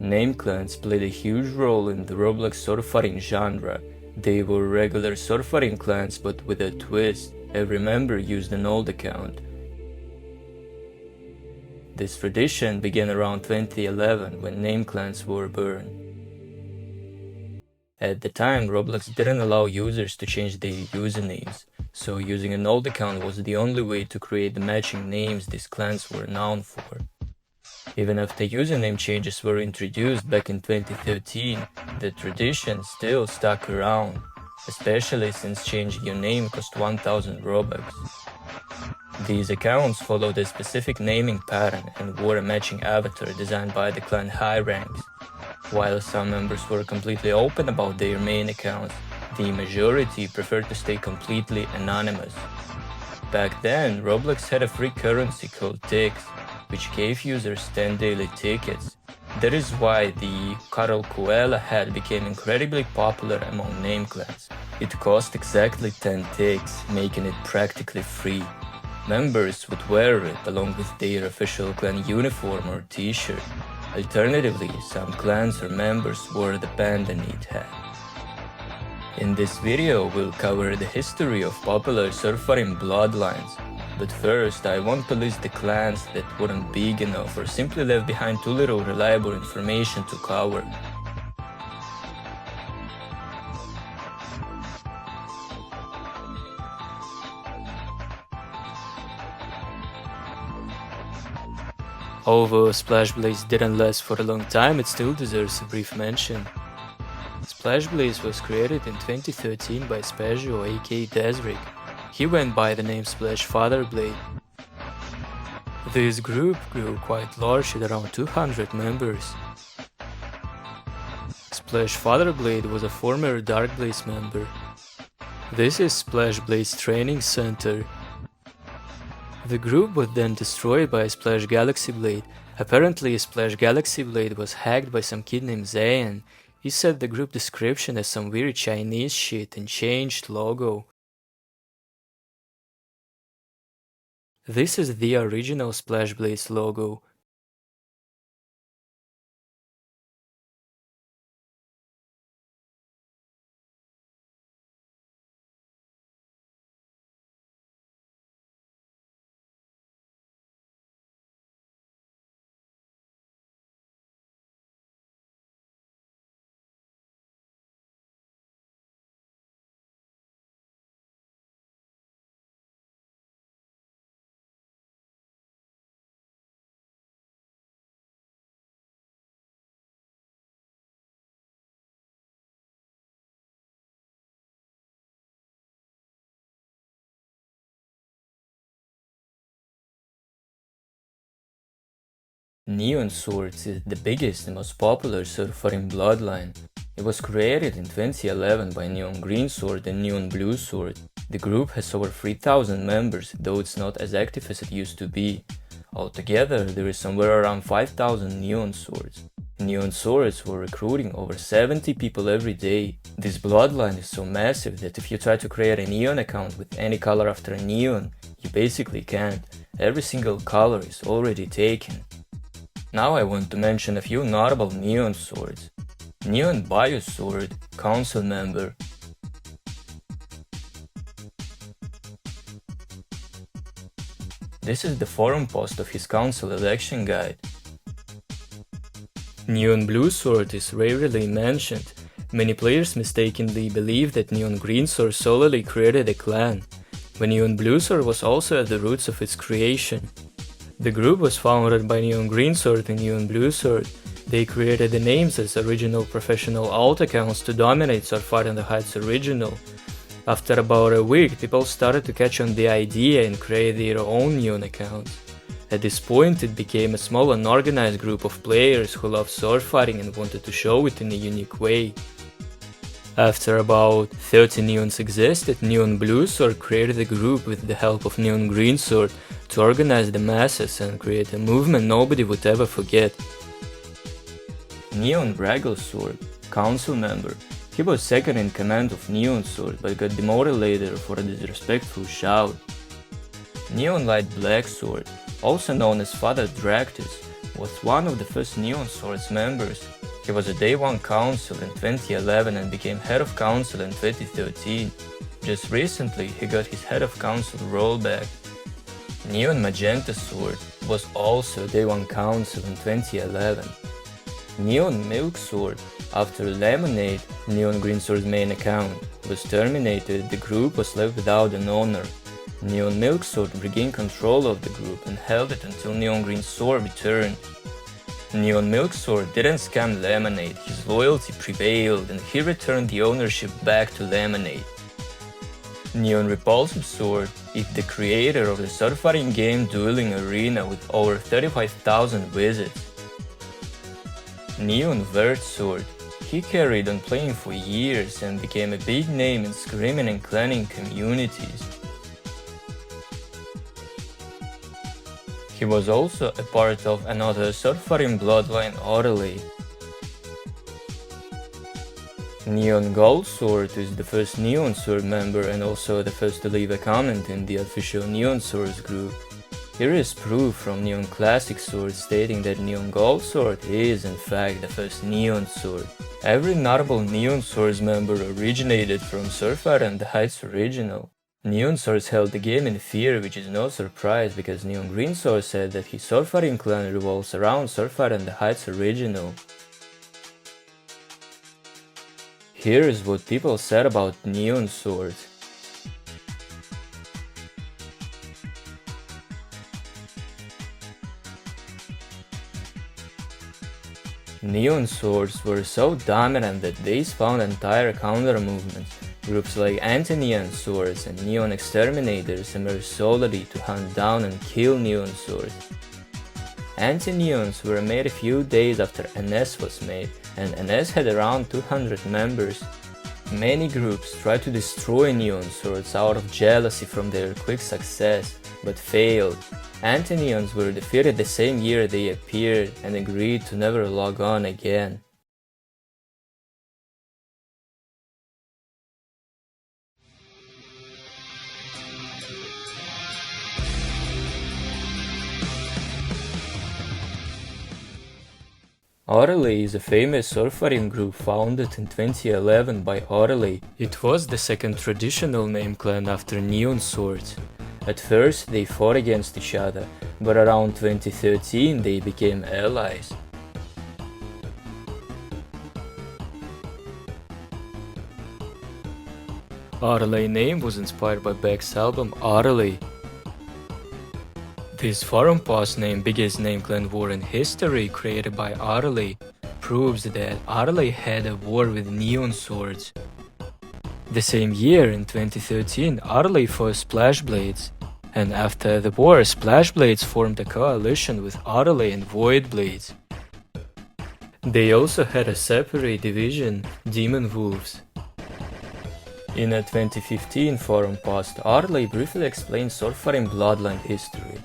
Nameclans played a huge role in the Roblox sword fighting genre. They were regular sword fighting clans but with a twist. Every member used an old account. This tradition began around 2011 when Nameclans were born. At the time, Roblox didn't allow users to change their usernames, so using an old account was the only way to create the matching names these clans were known for. Even after username changes were introduced back in 2013, the tradition still stuck around, especially since changing your name cost 1000 Robux. These accounts followed a specific naming pattern and wore a matching avatar designed by the clan high ranks. While some members were completely open about their main accounts, the majority preferred to stay completely anonymous. Back then, Roblox had a free currency called ticks, which gave users 10 daily tickets. That is why the Carol Coela hat became incredibly popular among Nameclans. It cost exactly 10 ticks, making it practically free. Members would wear it along with their official clan uniform or t-shirt. Alternatively, some clans or members wore the Panda Neat hat. In this video, we'll cover the history of popular sword fighting Bloodlines. But first, I want to list the clans that weren't big enough or simply left behind too little reliable information to cover. Although Splash Blaze didn't last for a long time, it still deserves a brief mention. Splash Blaze was created in 2013 by Spazio aka Desric. He went by the name Splash Fatherblade. This group grew quite large at around 200 members. Splash Fatherblade was a former Dark Blaze member. This is Splash Blaze Training Center. The group was then destroyed by Splash Galaxy Blade. Apparently, Splash Galaxy Blade was hacked by some kid named Zayan. He set the group description as some weird Chinese shit and changed logo. This is the original Splash Blaze logo. Neon Swords is the biggest and most popular sword fighting bloodline. It was created in 2011 by Neon Green Sword and Neon Blue Sword. The group has over 3000 members, though it's not as active as it used to be. Altogether, there is somewhere around 5000 Neon Swords. Neon Swords were recruiting over 70 people every day. This bloodline is so massive that if you try to create a Neon account with any color after a Neon, you basically can't. Every single color is already taken. Now I want to mention a few notable Neon Swords. Neon Bio Sword, Council Member. This is the forum post of his council election guide. Neon Blue Sword is rarely mentioned. Many players mistakenly believe that Neon Green Sword solely created a clan, but Neon Blue Sword was also at the roots of its creation. The group was founded by Neon Green Sword and Neon Blue Sword. They created the names as original professional alt accounts to dominate Sword Fight on the Heights original. After about a week, people started to catch on the idea and create their own Neon accounts. At this point, it became a small unorganized group of players who loved sword fighting and wanted to show it in a unique way. After about 30 Neons existed, Neon Blue Sword created a group with the help of Neon Green Sword to organize the masses and create a movement nobody would ever forget. Neon Braggle Sword, Council Member. He was second in command of Neon Sword but got demoted later for a disrespectful shout. Neon Light Black Sword, also known as FatherDractis, was one of the first Neon Swords members. He was a Day 1 Council in 2011 and became Head of Council in 2013. Just recently, he got his Head of Council rollback. Neon Magenta Sword was also Day 1 Council in 2011. Neon Milk Sword, after Lemonade, Neon Green Sword's main account, was terminated, the group was left without an owner. Neon Milk Sword regained control of the group and held it until Neon Green Sword returned. Neon Milk Sword didn't scam Lemonade, his loyalty prevailed and he returned the ownership back to Lemonade. Neon Repulsive Sword is the creator of the sword-fighting game Dueling Arena with over 35,000 visits. Neon Vert Sword. He carried on playing for years and became a big name in scrimming and clanning communities. He was also a part of another sword-fighting bloodline Orally. Neon Gold Sword is the first Neon Sword member and also the first to leave a comment in the official Neon Swords group. Here is proof from Neon Classic Sword stating that Neon Gold Sword is in fact the first Neon Sword. Every notable Neon Swords member originated from Swordfighter and the Heights original. Neon Swords held the game in fear, which is no surprise because Neon Green Sword said that his swordfighting clan revolves around Swordfighter and the Heights original. Here is what people said about Neon Swords. Neon Swords were so dominant that they spawned entire counter movements. Groups like Anti-Neon Swords and Neon Exterminators emerged solely to hunt down and kill Neon Swords. Anti-Neons were made a few days after NS was made, and NS had around 200 members. Many groups tried to destroy Neon Swords out of jealousy from their quick success, but failed. Anti-Neons were defeated the same year they appeared and agreed to never log on again. Orally is a famous swordfighting group founded in 2011 by Orally. It was the second traditional Nameclan after Neon Swords. At first they fought against each other, but around 2013 they became allies. Orally name was inspired by Beck's album Orally. This forum post named Biggest Nameclan War in History created by Orally proves that Orally had a war with Neon Swords. The same year, in 2013, Orally fought Splash Blades, and after the war, Splash Blades formed a coalition with Orally and Void Blades. They also had a separate division, Demon Wolves. In a 2015 forum post, Orally briefly explained swordfighting bloodline history.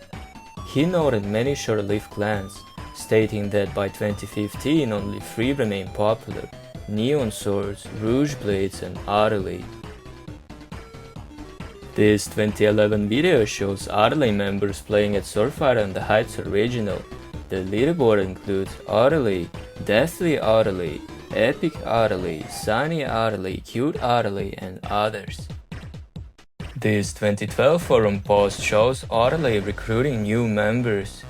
He noted many short-lived clans, stating that by 2015 only 3 remained popular: Neon Swords, Rouge Blades and Orally. This 2011 video shows Orally members playing at Swordfighter and the Heights original. The leaderboard includes Orally, Deathly Orally, Epic Orally, Sunny Orally, Cute Orally and others. This 2012 forum post shows Orally recruiting new members.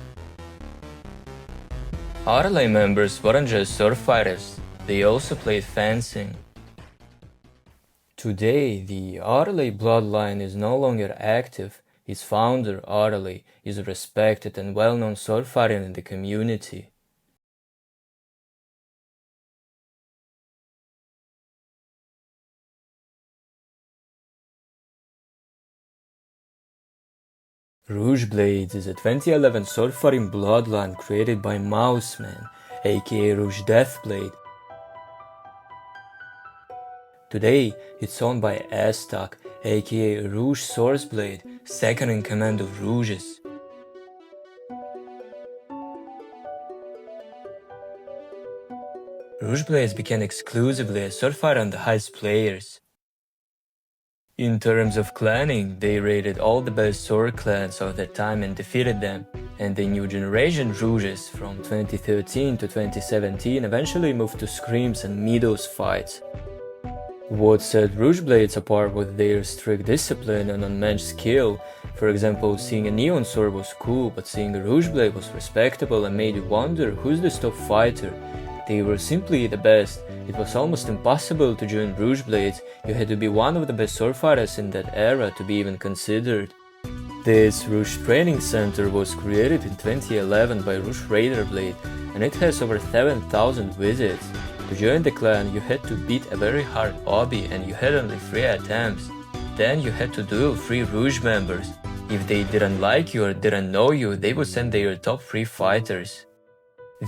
Orally members weren't just swordfighters, they also played fencing. Today, the Orally bloodline is no longer active. Its founder, Orally, is a respected and well-known swordfighter in the community. Rouge Blades is a 2011 swordfighting bloodline created by Mouseman, aka Rouge Deathblade. Today, it's owned by Aztok, aka Rouge Sourceblade, second in command of Rouges. Rouge Blades became exclusively a swordfighter on the Heights players. In terms of clanning, they raided all the best sword clans of their time and defeated them. and the new generation Rouges from 2013 to 2017 eventually moved to scrims and Meadows fights. What set Rouge Blades apart was their strict discipline and unmatched skill. For example, seeing a Neon Sword was cool, but seeing a Rouge Blade was respectable and made you wonder who's the top fighter. They were simply the best. It was almost impossible to join Rouge Blades. You had to be one of the best sword fighters in that era to be even considered. This Rouge Training Center was created in 2011 by Rouge Raider Blade, and it has over 7,000 visits. To join the clan, you had to beat a very hard obby and you had only 3 attempts. Then you had to duel 3 Rouge members. If they didn't like you or didn't know you, they would send their top 3 fighters.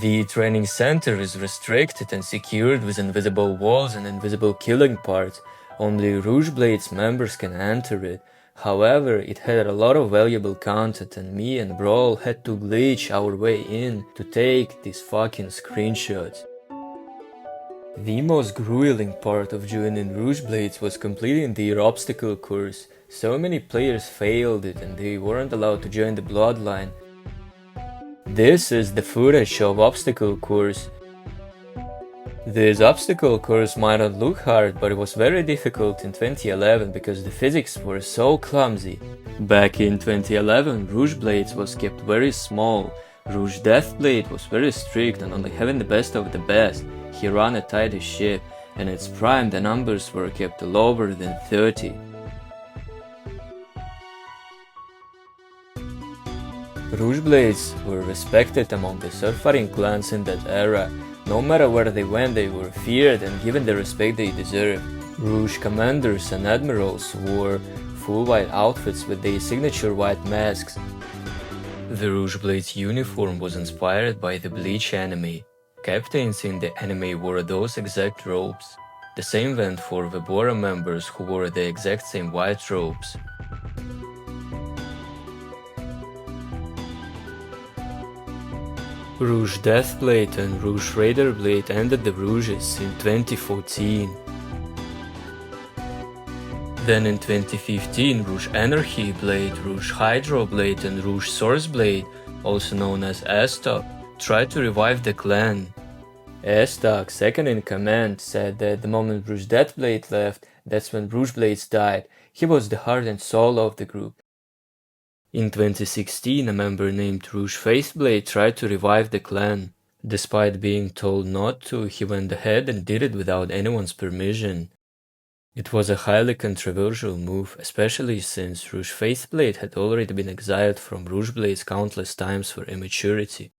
The training center is restricted and secured with invisible walls and invisible killing parts. Only Rouge Blades members can enter it. However, it had a lot of valuable content and me and Brawl had to glitch our way in to take these fucking screenshots. The most grueling part of joining Rouge Blades was completing their obstacle course. So many players failed it and they weren't allowed to join the Bloodline. This is the footage of obstacle course. This obstacle course might not look hard, but it was very difficult in 2011 because the physics were so clumsy. Back in 2011, Rouge Blades was kept very small. Rouge Deathblade was very strict and only having the best of the best. He ran a tight ship, and in its prime the numbers were kept lower than 30. Rouge Blades were respected among the sword-fighting clans in that era. No matter where they went, they were feared and given the respect they deserved. Rouge commanders and admirals wore full white outfits with their signature white masks. The Rouge Blades uniform was inspired by the Bleach anime. Captains in the anime wore those exact robes. The same went for the Bora members who wore the exact same white robes. Rouge Deathblade and Rouge Raider Blade ended the Rouges in 2014. Then in 2015, Rouge Anarchy Blade, Rouge Hydro Blade and Rouge Source Blade, also known as Astok, tried to revive the clan. Astok, second in command, said that the moment Rouge Deathblade left, that's when Rouge Blades died. He was the heart and soul of the group. In 2016, a member named Rouge Faceblade tried to revive the clan. Despite being told not to, he went ahead and did it without anyone's permission. It was a highly controversial move, especially since Rouge Faceblade had already been exiled from Rouge Blades countless times for immaturity.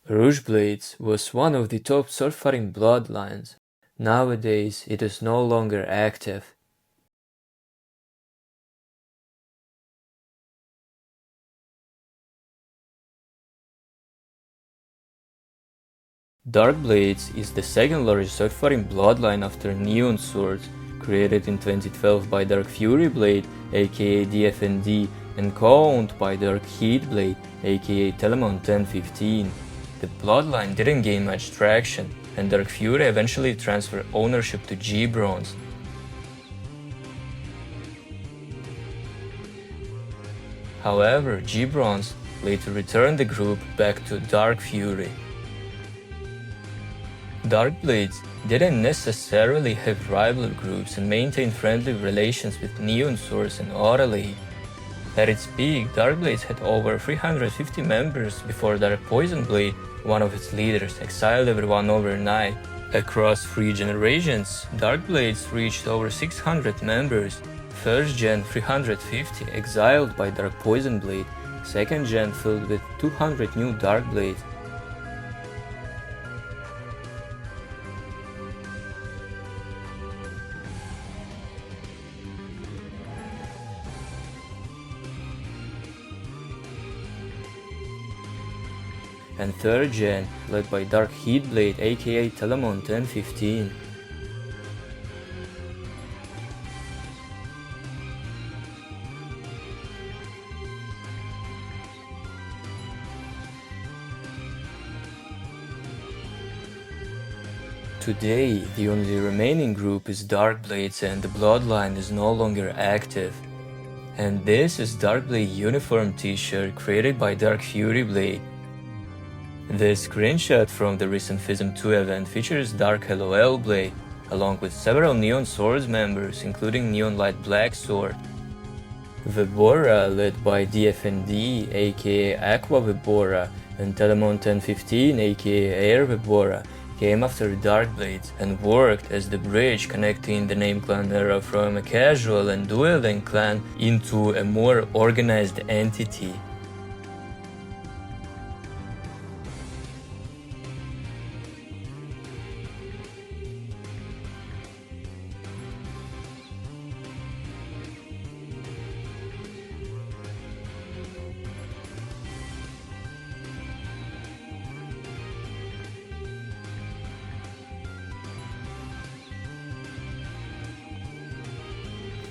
Rouge Blades was one of the top sword-fighting bloodlines. Nowadays, it is no longer active. Dark Blades is the second largest sword-fighting bloodline after Neon Swords, created in 2012 by Dark Fury Blade, aka DFND, and co-owned by Dark Heat Blade, aka Telemon 1015. The bloodline didn't gain much traction, and Dark Fury eventually transferred ownership to G-Bronze. However, G-Bronze later returned the group back to Dark Fury. Dark Blades didn't necessarily have rival groups and maintained friendly relations with Neon Source and Orally. At its peak, Dark Blades had over 350 members before Dark Poison Blade, one of its leaders, exiled everyone overnight. Across 3 generations, Dark Blades reached over 600 members. First gen 350 exiled by Dark Poison Blade, second gen filled with 200 new Dark Blades. And third gen, led by Dark Heat Blade aka Telemon 1015. Today, the only remaining group is Dark Blades and the bloodline is no longer active. And this is Darkblade uniform t-shirt created by Dark Fury Blade. This screenshot from the recent FISM 2 event features Dark LOL Blade, along with several Neon Swords members, including Neon Light Black Sword. Vibora, led by DFND aka Aqua Vibora, and Telemon 1015 aka Air Vibora, came after Darkblades and worked as the bridge connecting the Nameclan era from a casual and dueling clan into a more organized entity.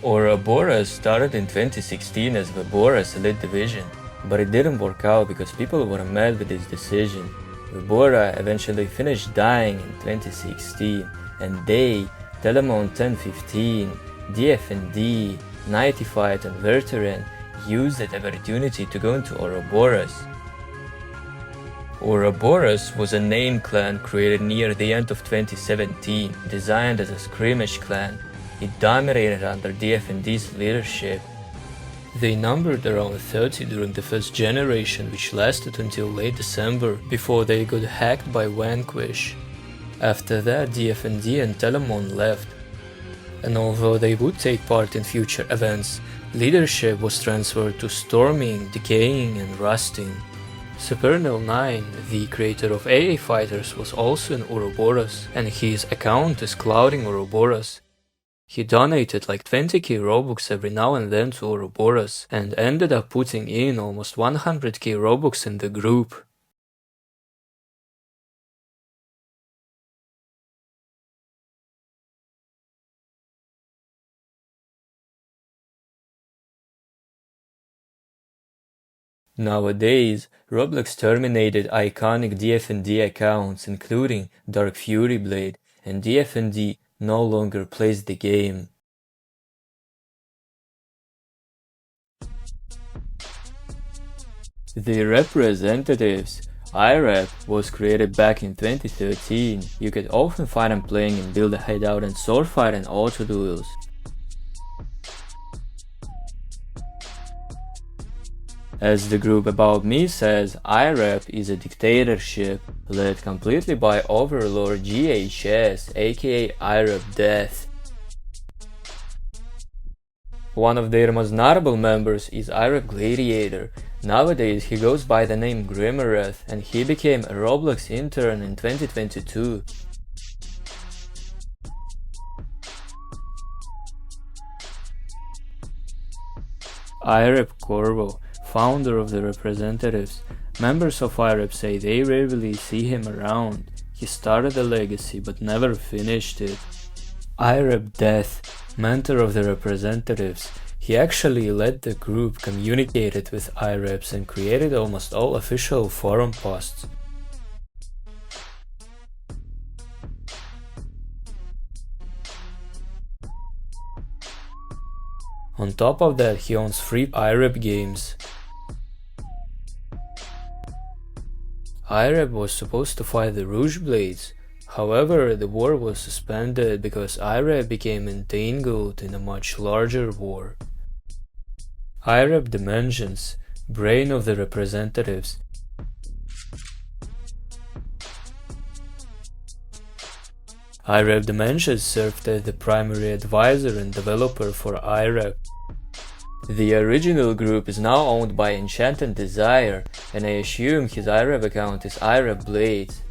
Ouroboros started in 2016 as Vibora's elite division, but it didn't work out because people were mad with this decision. Vibora eventually finished dying in 2016, and they, Telemon 1015, DFND, Nighty Fight and Veteran, used that opportunity to go into Ouroboros. Ouroboros was a Nameclan created near the end of 2017, designed as a skirmish clan. It dominated under DFND's leadership. They numbered around 30 during the first generation, which lasted until late December, before they got hacked by Vanquish. After that, DFND and Telemon left. And although they would take part in future events, leadership was transferred to Storming, Decaying and Rusting. Supernal 9, the creator of AA Fighters, was also in Ouroboros, and his account is Clouding Ouroboros. He donated like 20k Robux every now and then to Ouroboros, and ended up putting in almost 100k Robux in the group. Nowadays, Roblox terminated iconic DFND accounts including Dark Fury Blade, and DFND no longer plays the game. The representatives. IREP was created back in 2013. You could often find them playing in Build a Hideout and Swordfight and Auto Duels. As the group About Me says, IREP is a dictatorship led completely by Overlord GHS, aka IREP Death. One of their most notable members is IREP Gladiator. Nowadays he goes by the name Grimmerath, and he became a Roblox intern in 2022. IREP Corvo, founder of the representatives. Members of IREP say they rarely see him around. He started a legacy but never finished it. IREP Death, mentor of the representatives. He actually led the group, communicated with IREPs and created almost all official forum posts. On top of that, he owns 3 IREP games. IREP was supposed to fight the Rouge Blades, however the war was suspended because IREP became entangled in a much larger war. IREP Dimensions, brain of the representatives. IREP Dimensions served as the primary advisor and developer for IREP. The original group is now owned by Enchanted Desire, and I assume his IREP account is IREP Blades.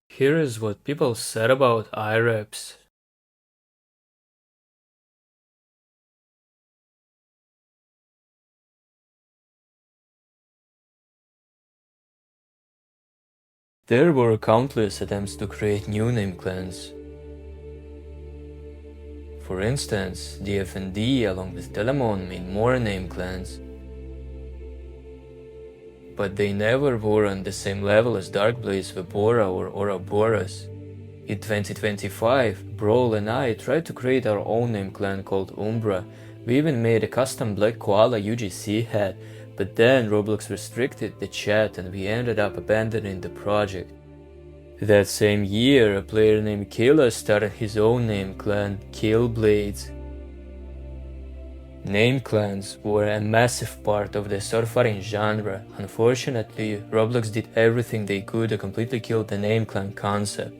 Here is what people said about IREPs. There were countless attempts to create new Nameclans. For instance, DFND along with Telemon made more Nameclans. But they never were on the same level as Darkblade's Vibora or Ouroboros. In 2025, Brawl and I tried to create our own name clan called Umbra. We even made a custom Black Koala UGC hat, but then Roblox restricted the chat and we ended up abandoning the project. That same year, a player named Killa started his own name clan, Killblades. Name clans were a massive part of the swordfighting genre. Unfortunately, Roblox did everything they could to completely kill the name clan concept.